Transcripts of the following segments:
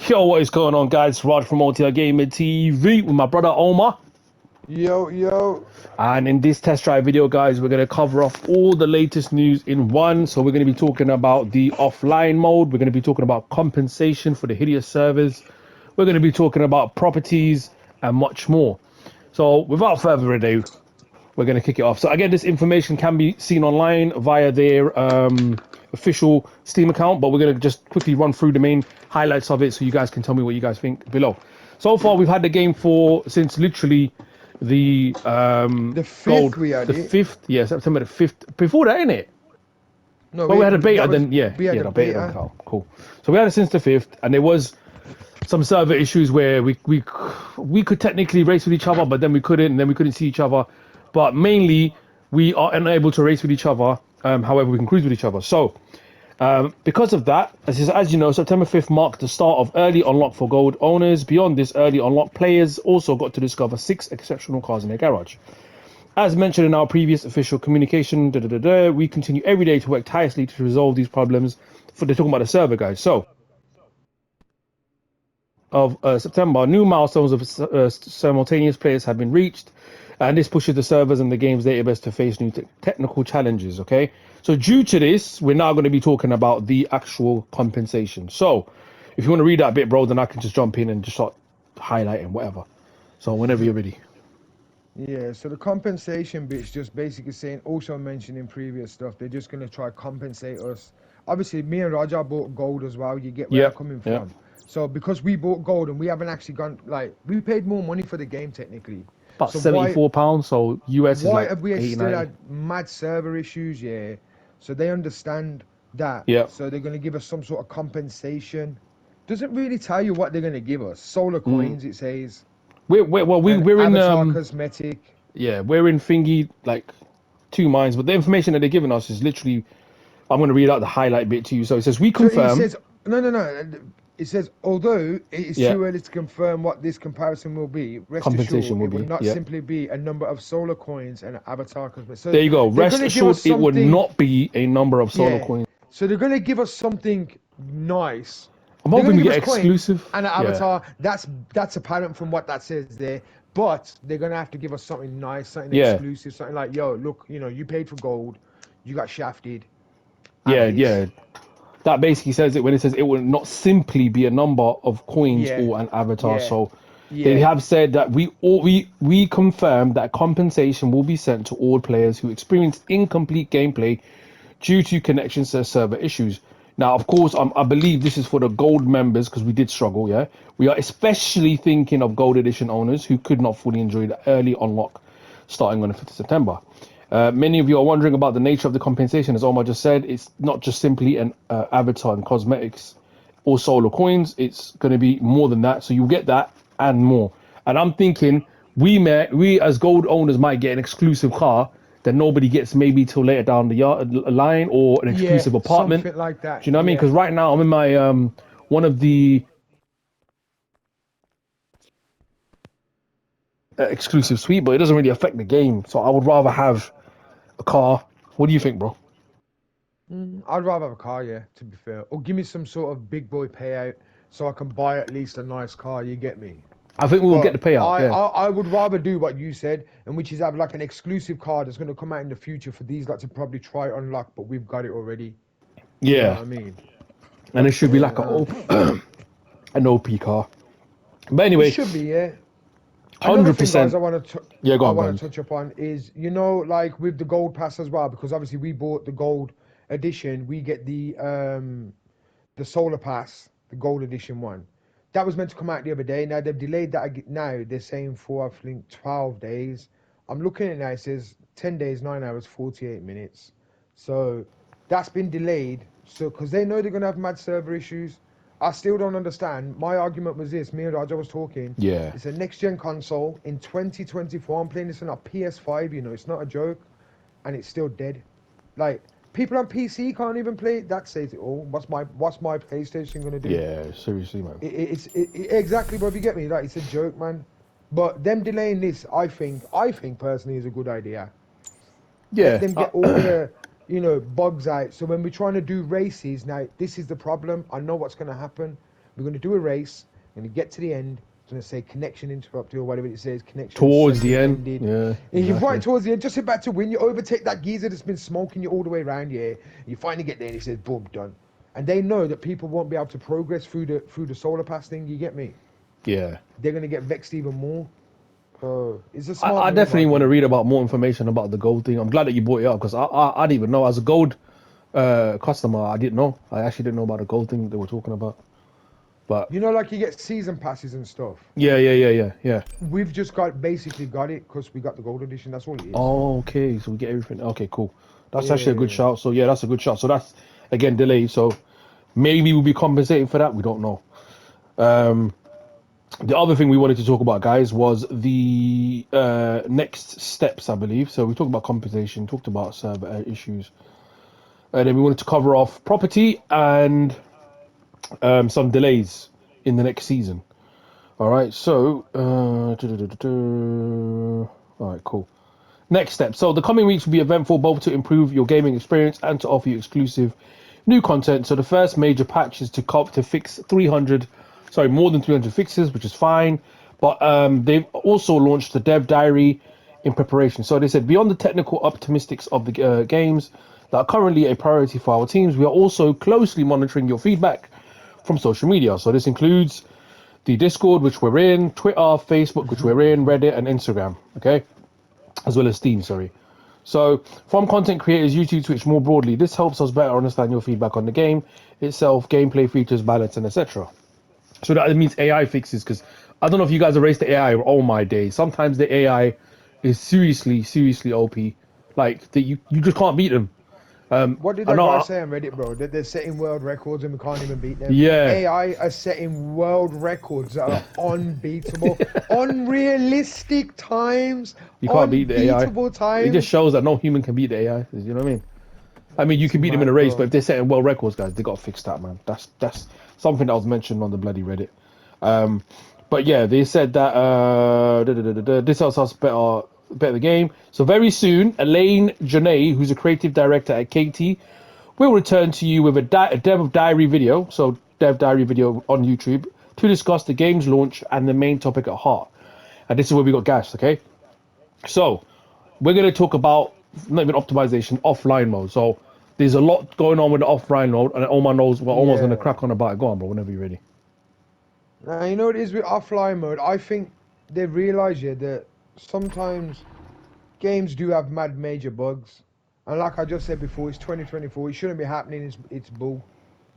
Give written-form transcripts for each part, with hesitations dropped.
Yo, what is going on, guys? Raj from OTR Gamer TV with my brother Omar. Yo, yo. And in this test drive video, guys, we're going to cover off all the latest news in one. So we're going to be talking about the offline mode. We're going to be talking about compensation for the hideous servers. We're going to be talking about properties and much more. So without further ado, we're going to kick it off. So again, this information can be seen online via their official Steam account, but we're going to just quickly run through the main highlights of it so you guys can tell me what you guys think below. So far, we've had the game since literally the The fifth we had the it. 5th, yeah, September the 5th. Before that, innit? No, Well, we had a beta, that was- then yeah, we had yeah, a the beta. beta. Then count. Cool. So we had it since the 5th, and there was some server issues where we could technically race with each other, but then we couldn't, and then we couldn't see each other. But mainly, we are unable to race with each other. However, we can cruise with each other. So, because of that, as you know, September 5th marked the start of early unlock for gold owners. Beyond this early unlock, players also got to discover 6 exceptional cars in their garage. As mentioned in our previous official communication, we continue every day to work tirelessly to resolve these problems. They're talking about the server, guys. So, of September, new milestones of simultaneous players have been reached, and this pushes the servers and the game's database to face new technical challenges. Okay, so due to this, we're now going to be talking about the actual compensation. So, if you want to read that bit, bro, then I can just jump in and just start highlighting whatever. So, whenever you're ready. Yeah, so the compensation bit's just basically saying, also mentioned in previous stuff, they're just going to try compensate us. Obviously, me and Raja bought gold as well. You get where I'm coming from. Yep. So because we bought gold and we haven't actually gone, like, we paid more money for the game technically. About So £74, so US is why like have we 80, still 90. had mad server issues? Yeah. So they understand that. Yeah. So they're going to give us some sort of compensation. Doesn't really tell you what they're going to give us. Solar coins, it says. We're in Avatar cosmetic. yeah, we're in thingy like 2 mines, but the information that they're giving us is literally, I'm going to read out the highlight bit to you. So it says we So it confirm. says no. It says although it is Yeah. too early to confirm what this comparison will be, rest Compensation assured will it will be, not yeah. simply be a number of solar coins and avatar cosmetic. So There you go. they're Rest gonna give us assured, it would something- not be a number of solar Yeah. coins. So they're gonna give us something nice. I'm They're hoping gonna we give get us coins exclusive. and an Yeah. avatar. That's apparent from what that says there. But they're gonna have to give us something nice, something Yeah. exclusive, something like, yo, look, you paid for gold, you got shafted. Yeah, Have this. yeah. That basically says it when it says it will not simply be a number of coins Yeah. or an avatar. Yeah. So they Yeah. have said that we confirm that compensation will be sent to all players who experience incomplete gameplay due to connections to server issues. Now, of course, I believe this is for the gold members because we did struggle. Yeah, we are especially thinking of gold edition owners who could not fully enjoy the early unlock starting on the 5th of September. Many of you are wondering about the nature of the compensation. As Omar just said, it's not just simply an avatar and cosmetics or solar coins. It's going to be more than that. So you'll get that and more. And I'm thinking we as gold owners might get an exclusive car that nobody gets maybe till later down the line, or an exclusive apartment. Something like that. Do you know what I mean? Because right now I'm in my one of the exclusive suite, but it doesn't really affect the game. So I would rather have a car. What do you think, bro? I'd rather have a car, yeah, to be fair. Or give me some sort of big boy payout so I can buy at least a nice car, you get me? I think we will get the payout. I would rather do what you said, and which is have like an exclusive car that's going to come out in the future for these like to probably try unlock, but we've got it already. Yeah. You know what I mean? And it should be like an OP car. But anyway, It should be, yeah. 100%. Guys, I want to Yeah, go on, I want man. to touch upon is, like with the gold pass as well, because obviously we bought the gold edition, we get the solar pass, the gold edition one. That was meant to come out the other day. Now they've delayed that. Now they're saying for I think 12 days. I'm looking at it now. It says 10 days, 9 hours, 48 minutes. So that's been delayed. So because they know they're gonna have mad server issues. I still don't understand. My argument was this. Me and Raja was talking. Yeah. It's a next gen console in 2024. I'm playing this on a PS5. It's not a joke, and it's still dead. Like people on PC can't even play it. That says it all. What's my PlayStation gonna do? Yeah, seriously, man. Exactly, bro. If you get me, like it's a joke, man. But them delaying this, I think personally is a good idea. Yeah. Let them get all the bugs out. So when we're trying to do races now, this is the problem. I know what's going to happen. We're going to do a race. When you get to the end, it's going to say connection interrupted or whatever it says. Connection Towards the session end. ended. Yeah, And you're exactly. right towards the end, just about to win. You overtake that geezer that's been smoking you all the way around. Yeah, you finally get there, and he says, "Boom, done." And they know that people won't be able to progress through the solar pass thing. You get me? Yeah. They're going to get vexed even more. It's a I, smart I move, I definitely want to think. read about more information about the gold thing. I'm glad that you brought it up because I didn't even know. As a gold customer, I didn't know. I actually didn't know about the gold thing they were talking about. But You know, like you get season passes and stuff. yeah. We've just basically got it because we got the gold edition. That's all it is. Oh, okay. So we get everything. Okay, cool. That's actually a good Yeah. shout. So yeah, that's a good shout. So that's again delayed. So maybe we'll be compensating for that. We don't know. Um, the other thing we wanted to talk about, guys, was the next steps, I believe. So we talked about compensation, talked about server issues, and then we wanted to cover off property and some delays in the next season. All right. So, all right, cool. Next step. So the coming weeks will be eventful, both to improve your gaming experience and to offer you exclusive new content. So the first major patch is to fix 300, sorry, more than 300 fixes, which is fine. But they've also launched the dev diary in preparation. So they said beyond the technical optimistics of the games that are currently a priority for our teams, we are also closely monitoring your feedback from social media. So this includes the Discord, which we're in, Twitter, Facebook, which we're in, Reddit, and Instagram. Okay, as well as Steam. Sorry. So, from content creators, YouTube, Twitch more broadly, this helps us better understand your feedback on the game itself, gameplay features, balance, and etc. So that means AI fixes, because I don't know if you guys have raised the AI. Oh my days! Sometimes the AI is seriously OP. Like you just can't beat them. What did I that know. guy say on Reddit, bro? That they're setting world records and we can't even beat them. Yeah, AI are setting world records that are unbeatable, unrealistic times, you can't beat the AI. unbeatable It just times. shows that no human can beat the AI. You know what I mean? I mean, you It's can beat them in a mad, race, but if bro. they're setting world records, guys, they got to fix that, man. That's something that was mentioned on the bloody Reddit. Um, but yeah, they said that this helps us better the game. So very soon, Elaine Janae, who's a creative director at KT, will return to you with a dev diary video. So dev diary video on YouTube to discuss the game's launch and the main topic at heart. And this is where we got gashed. Okay, so we're going to talk about not even optimization, offline mode. So there's a lot going on with the offline mode, and Omar knows we're almost going to Yeah. crack on about it. Go on, bro, whenever you're ready. Now, you know what it is with offline mode? I think they realize, yeah, that sometimes games do have mad major bugs. And like I just said before, it's 2024. It shouldn't be happening. It's bull.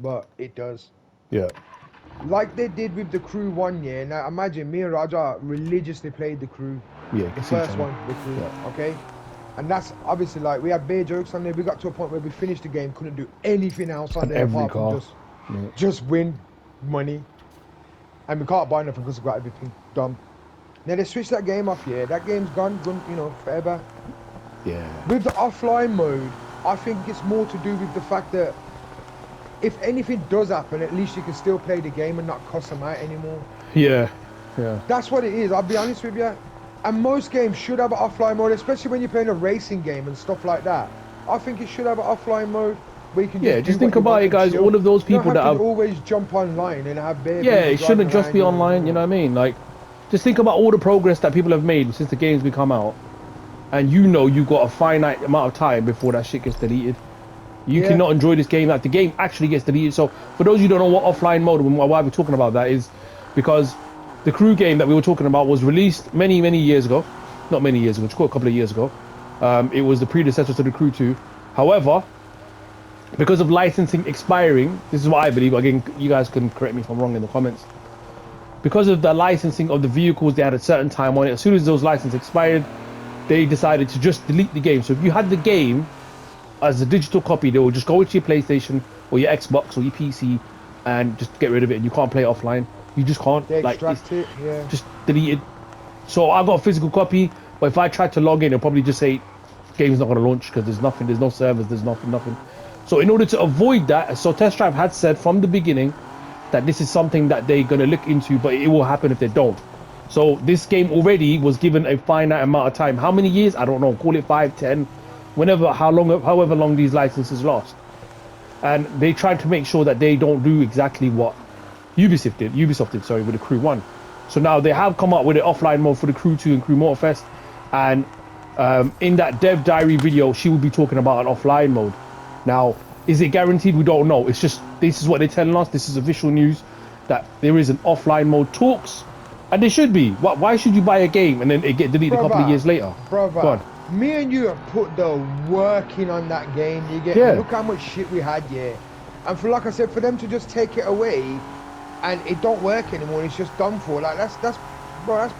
But it does. Yeah, Like they did with the Crew 1 year. Now imagine me and Raja religiously played the Crew, yeah, the Cassie first channel. one, the Crew. Yeah, Okay, and that's obviously like we had bare jokes on there. We got to a point where we finished the game, couldn't do anything else on and there every apart from car. Yeah, just win money, and we can't buy nothing because we got everything done. Now they switched that game off. Yeah, that game's gone, you know, forever. yeah, With the offline mode, I think it's more to do with the fact that if anything does happen, at least you can still play the game and not cuss them out anymore. yeah, yeah. That's what it is, I'll be honest with you. And most games should have an offline mode, especially when you're playing a racing game and stuff like that. I think it should have an offline mode where you can Yeah, just do just think what you about want it, and guys. chill. All of those You don't people have that to have, always jump online and have bare yeah, people it driving shouldn't just around be you, you online. You know know. what I mean? Like, just think about all the progress that people have made since the games become out, and you know you got a finite amount of time before that shit gets deleted. You Yeah, cannot enjoy this game. Like the game actually gets deleted. So for those of you who don't know what offline mode and why we're talking about that is because the Crew game that we were talking about was released many years ago. Not many years ago, just quite a couple of years ago. It was the predecessor to the Crew 2. However, because of licensing expiring, this is what I believe. Again, you guys can correct me if I'm wrong in the comments. Because of the licensing of the vehicles, they had a certain time on it. As soon as those licenses expired, they decided to just delete the game. So if you had the game as a digital copy, they will just go into your PlayStation or your Xbox or your PC and just get rid of it, and you can't play it offline. You just can't. they Like it's extract it, yeah. just deleted. So I got a physical copy, but if I tried to log in, it'll probably just say game's not going to launch because there's nothing, there's no servers, there's nothing. So in order to avoid that, so Test Drive had said from the beginning that this is something that they're going to look into, but it will happen if they don't. So this game already was given a finite amount of time. How many years? I don't know. Call it 5, 10, whenever, however long these licenses last. And they tried to make sure that they don't do exactly what Ubisoft did, sorry, with the Crew 1. So now they have come up with an offline mode for the Crew 2 and Crew Motorfest. And in that dev diary video, she will be talking about an offline mode. Now, is it guaranteed? We don't know. It's just, this is what they're telling us. This is official news that there is an offline mode talks. And there should be. Why should you buy a game and then it get deleted a couple of years later? Brother, me and you have put the work in on that game. You get look how much shit we had, yeah. And for like I said, for them to just take it away and it don't work anymore, it's just done for. Like that's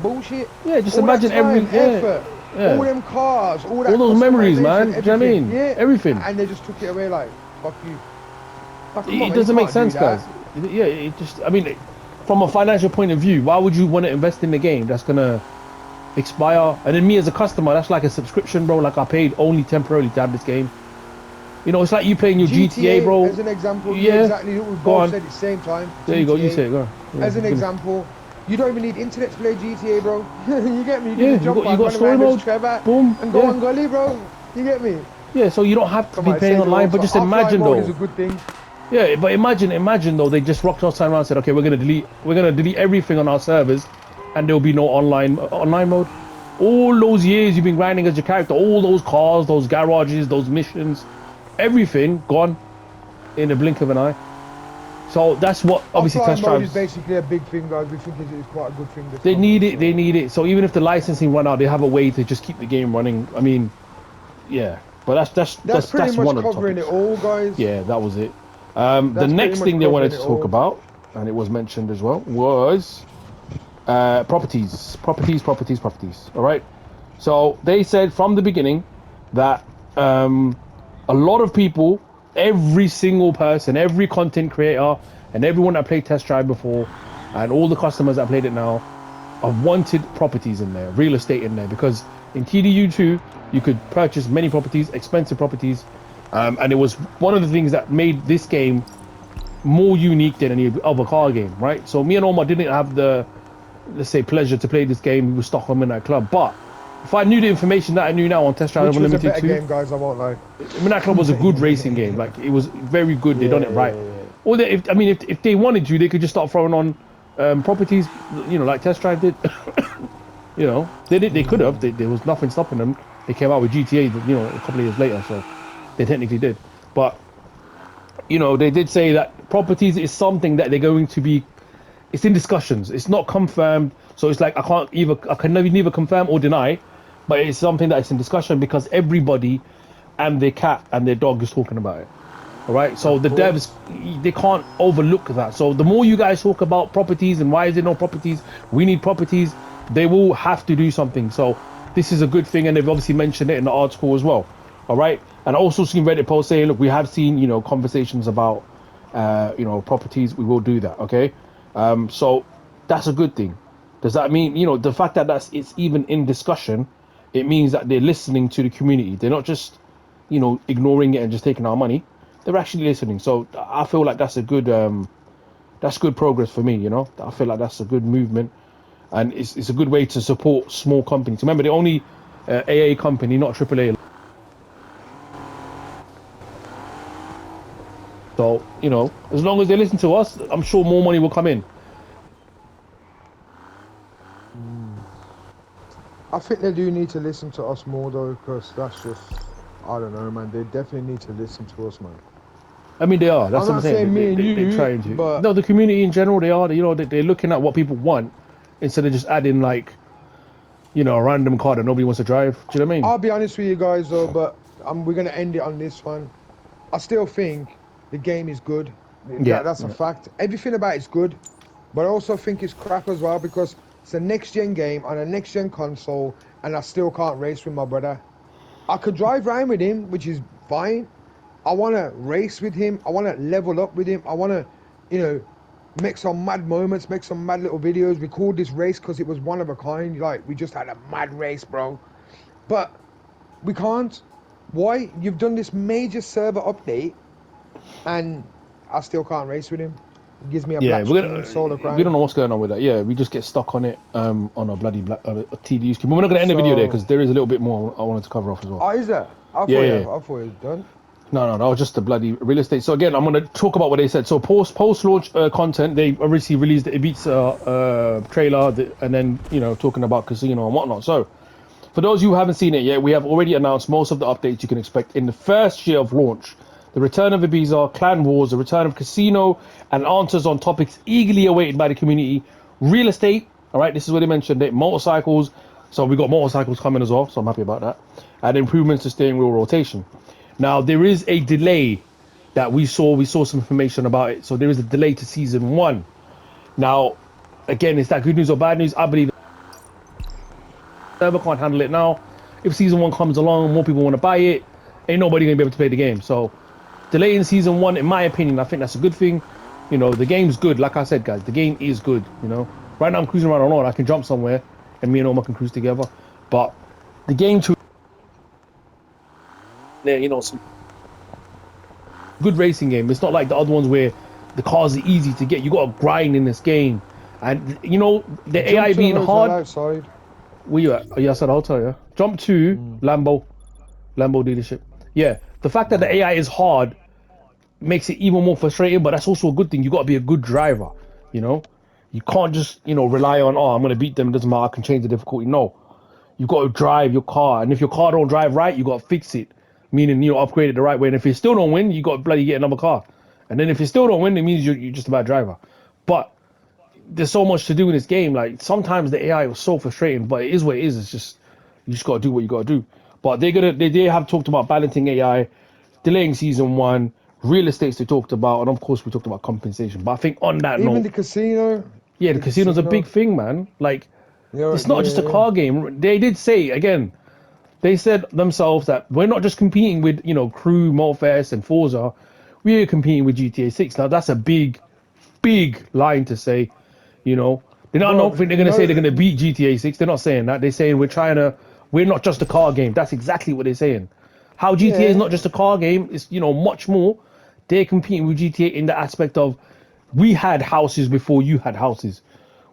bullshit. Yeah, just all imagine time, effort, all them cars, all those memories, man. Do you know what I mean? Yeah, everything. And they just took it away, like fuck you. Like, It doesn't make sense, guys. Yeah, it just, I mean, from a financial point of view, why would you want to invest in the game that's gonna expire? And then me as a customer, that's like a subscription, bro. Like I paid only temporarily to have this game. You know, it's like you playing your GTA, bro. As an example, yeah, exactly. We both said at the same time. There you go. You say it. Go. Yeah, as an example, you don't even need internet to play GTA, bro. You get me? You got story mode. Boom. And go on gully, bro. You get me? Yeah. So you don't have to be playing online, but just imagine though. Is a good thing. Yeah, but imagine though, they just rocked us around and said, okay, we're gonna delete everything on our servers, and there'll be no online mode. All those years you've been grinding as your character, all those cars, those garages, those missions, everything gone in a blink of an eye. So that's what obviously Test Drive is basically a big thing, guys. We think it's quite a good thing. They need it. So even if the licensing run out, they have a way to just keep the game running. I mean, yeah, but that's pretty much one of the covering it all, guys. Yeah, that was it. The next thing they wanted to talk about, and it was mentioned as well, was properties. All right. So they said from the beginning that a lot of people, every single person, every content creator, and everyone that played Test Drive before, and all the customers that played it now, have wanted properties in there, real estate in there, because in TDU2 you could purchase many properties, expensive properties. And it was one of the things that made this game more unique than any other car game, right? So me and Omar didn't have the, let's say, pleasure to play this game with Stockholm Midnight Club, but if I knew the information that I knew now on Test Drive Unlimited 2, which was a better game, guys, I won't lie. Midnight Club was a good racing game. Like, it was very good. They done it right. Or if they wanted to, they could just start throwing on properties, you know, like Test Drive did. You know, they could have. There was nothing stopping them. They came out with GTA, you know, a couple of years later, so they technically did. But, you know, they did say that properties is something that they're going to be, it's in discussions. It's not confirmed. So it's like, I can neither confirm or deny, but it's something that is in discussion because everybody and their cat and their dog is talking about it. All right. So the devs, they can't overlook that. So the more you guys talk about properties and why is there no properties, we need properties, they will have to do something. So this is a good thing. And they've obviously mentioned it in the article as well. All right. And I also seen Reddit posts saying, look, we have seen, you know, conversations about, you know, properties. We will do that. Okay. So that's a good thing. Does that mean, you know, the fact that it's even in discussion, it means that they're listening to the community. They're not just, you know, ignoring it and just taking our money. They're actually listening. So I feel like that's good progress for me, you know. I feel like that's a good movement. And it's a good way to support small companies. Remember, the only AA company, not AAA. So, you know, as long as they listen to us, I'm sure more money will come in. I think they do need to listen to us more though, because that's just, I don't know, man. They definitely need to listen to us, man. I mean, they are. That's what I'm saying. They're trying to. But no, the community in general, they are. You know, they're looking at what people want instead of just adding like, you know, a random car that nobody wants to drive. Do you know what I mean? I'll be honest with you guys though, but we're gonna end it on this one. I still think the game is good. Yeah, that's a fact. Everything about it's good, but I also think it's crap as well because it's a next-gen game on a next-gen console, and I still can't race with my brother. I could drive around with him, which is fine. I want to race with him. I want to level up with him. I want to, you know, make some mad moments, make some mad little videos, record this race because it was one of a kind. Like, we just had a mad race, bro. But we can't. Why? You've done this major server update, and I still can't race with him. It gives me a black screen, solar crying. We don't know what's going on with that. Yeah, we just get stuck on it on a bloody TDU scheme. But we're not going to end the video there because there is a little bit more I wanted to cover off as well. Oh, is there? I thought it was done. No, that was just the bloody real estate. So again, I'm gonna talk about what they said. So post launch content, they obviously released the Ibiza trailer, and then talking about casino and whatnot. So for those who haven't seen it yet, we have already announced most of the updates you can expect in the first year of launch. The return of Ibiza, Clan Wars, the return of Casino, and answers on topics eagerly awaited by the community. Real estate, all right, this is what they mentioned. Motorcycles, so we got motorcycles coming as well, so I'm happy about that. And improvements to steering wheel rotation. Now, there is a delay that we saw. We saw some information about it. So there is a delay to season 1. Now, again, is that good news or bad news? I believe the server can't handle it now. If season 1 comes along, more people want to buy it, ain't nobody going to be able to play the game. So delay in season 1, in my opinion, I think that's a good thing. The game's good. Like I said, guys, the game is good. Right now I'm cruising around on road. I can jump somewhere, and me and Omar can cruise together. But the game too, some good racing game. It's not like the other ones where the cars are easy to get. You got to grind in this game, and the AI being hard. Outside. Where you at? Oh, yeah, I said I'll tell you. Jump to Lambo dealership. Yeah, the fact that the AI is hard makes it even more frustrating, but that's also a good thing. You got to be a good driver. You can't just rely on, I'm gonna beat them. It doesn't matter. I can change the difficulty. No, you got to drive your car, and if your car don't drive right, you got to fix it. Meaning upgrade it the right way. And if you still don't win, you got to bloody get another car. And then if you still don't win, it means you're just a bad driver. But there's so much to do in this game. Like sometimes the AI was so frustrating, but it is what it is. It's just you just got to do what you got to do. But they have talked about balancing AI, delaying season 1, real estates they talked about, and of course we talked about compensation. But I think on that Even note, the casino. yeah, the casino's a big thing, man. Like it's not just a car game. They did say again. They said themselves that we're not just competing with Crew, Morpheus, and Forza. We're competing with GTA 6. Now that's a big line to say. I don't think they're going to say they're going to beat GTA 6. They're not saying that. They're saying we're not just a car game. That's exactly what they're saying. How GTA is not just a car game. It's much more. They're competing with GTA in the aspect of we had houses before you had houses.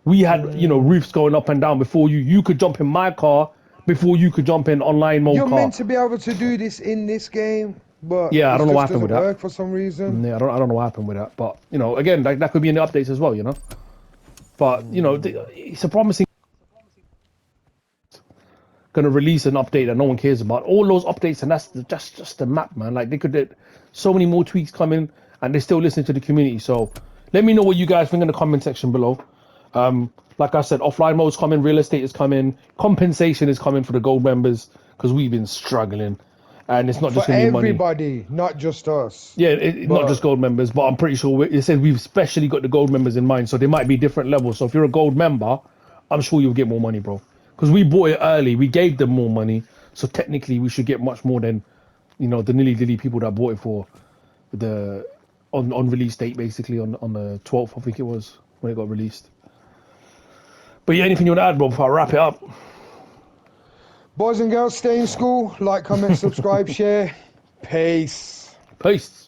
We had roofs going up and down before you. You could jump in my car before you could jump in online mode You're car. meant to be able to do this in this game, but yeah, I don't know what happened with that. Work for some reason. Yeah, I don't know what happened with that. But again, that could be in the updates as well. But it's a promising. Going to release an update that no one cares about. All those updates, and that's just the map, man. Like they could get so many more tweaks coming, and they still listen to the community. So let me know what you guys think in the comment section below. Like I said, offline mode's coming, real estate is coming, compensation is coming for the gold members because we've been struggling, and it's not just gonna be money. Everybody, not just us. Yeah, not just gold members, but I'm pretty sure it says we've especially got the gold members in mind, so there might be different levels. So if you're a gold member, I'm sure you'll get more money, bro, because we bought it early, we gave them more money, so technically we should get much more than the nilly-dilly people that bought it for the on release date, basically on the 12th, I think it was when it got released. But yeah, anything you want to add, bro, before I wrap it up? Boys and girls, stay in school. Like, comment, subscribe, share. Peace. Peace.